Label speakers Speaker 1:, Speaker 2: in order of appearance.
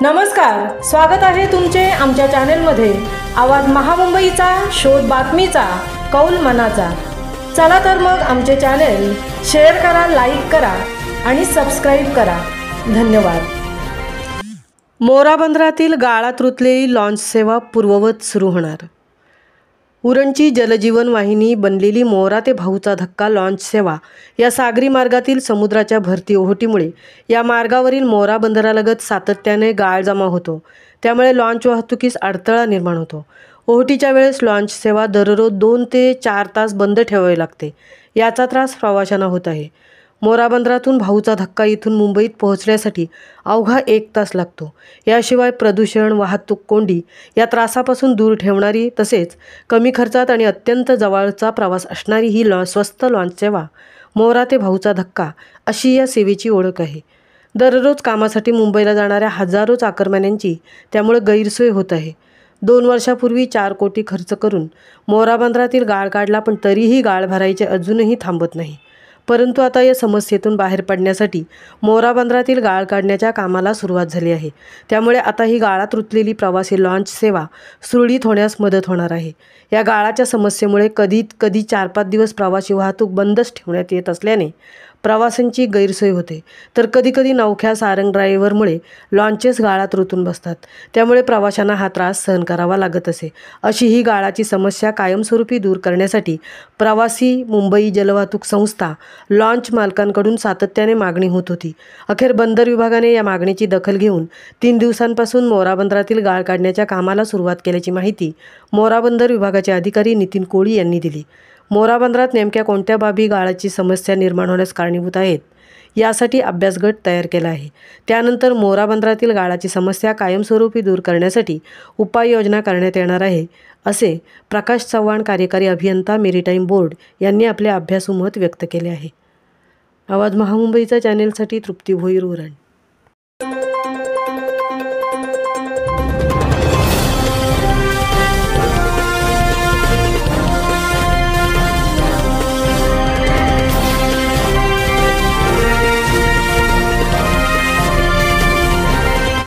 Speaker 1: नमस्कार, स्वागत आहे तुमचे आमच्या चॅनेलमध्ये। आवाज महामुंबईचा, शोध बातमीचा, कौल मनाचा। चला तर मग आमचे चॅनेल शेअर करा, लाईक करा आणि सबस्क्राइब करा। धन्यवाद। मोरा बंदरातील गाळात रुतलेली लॉन्च सेवा पूर्ववत सुरू होणार। उरणची जलजीवन वाहिनी बनलेली मोरा ते भाऊचा धक्का लॉन्च सेवा या सागरी मार्गातील समुद्राच्या भरती ओहोटीमुळे या मार्गावरील मोरा बंदरालगत सातत्याने गाळ जमा होतो, त्यामुळे लॉन्च वाहतुकीस अडथळा निर्माण होतो। ओहोटीच्या वेळेस लॉन्च सेवा दररोज 2 ते 4 तास बंद ठेवावी लागते, याचा त्रास प्रवाशांना होत आहे। मोरा बंदरातून भाऊचा धक्का इथून मुंबईत पोहोचण्यासाठी अवघा 1 तास लागतो। याशिवाय प्रदूषण, वाहतूक कोंडी या त्रासापासून दूर ठेवणारी तसेच कमी खर्चात आणि अत्यंत जवळचा प्रवास असणारी ही स्वस्त लॉन्च सेवा मोरा ते भाऊचा धक्का अशी या सेवेची ओळख आहे। दररोज कामासाठी मुंबईला जाणाऱ्या हजारो चाकरमान्यांची त्यामुळे गैरसोय होत आहे। 2 वर्षापूर्वी 4 कोटी खर्च करून मोरा बंदरातील गाळ काढला, पण तरीही गाळ भरायचे अजूनही थांबत नाही। परंतु आता या समस्येतून बाहेर पडण्यासाठी मोरा बंदरातील गाळ काढण्याच्या कामाला सुरुवात झाली आहे, त्यामुळे आता ही गाळात रुतलेली प्रवासी लॉन्च सेवा सुरळीत होण्यास मदत होणार आहे। या गाळाच्या समस्येमुळे कधी 4-5 दिवस प्रवासी वाहतूक बंदच ठेवण्यात येत असल्याने प्रवाशांची गैरसोय होते, तर कधी नवख्या सारंग ड्रायव्हरमुळे लॉन्चेस गाळात रुतून बसतात, त्यामुळे प्रवाशांना हा त्रास सहन करावा लागत असे। अशी ही गाळाची समस्या कायमस्वरूपी दूर करण्यासाठी प्रवासी मुंबई जलवाहतूक संस्था लॉन्च मालकांकडून सातत्याने मागणी होत होती। अखेर बंदर विभागाने या मागणीची दखल घेऊन 3 दिवसांपासून मोरा बंदरातील गाळ काढण्याच्या कामाला सुरुवात केल्याची माहिती मोरा बंदर विभागाचे अधिकारी नितीन कोळी यांनी दिली। मोरा बंदरात नेमक्या कोणत्या बाबी गाळाची समस्या निर्माण होण्यास कारणीभूत आहेत, यासाठी अभ्यासगट तयार केला आहे। त्यानंतर मोरा बंदरातील गाळाची समस्या कायमस्वरूपी दूर करण्यासाठी उपाययोजना करण्यात येणार आहे, असे प्रकाश चव्हाण, कार्यकारी अभियंता, मेरीटाईम बोर्ड यांनी आपले अभ्यासू मत व्यक्त केले आहे। आवाज महामुंबईचा चॅनेलसाठी तृप्ती भोईर, उरण।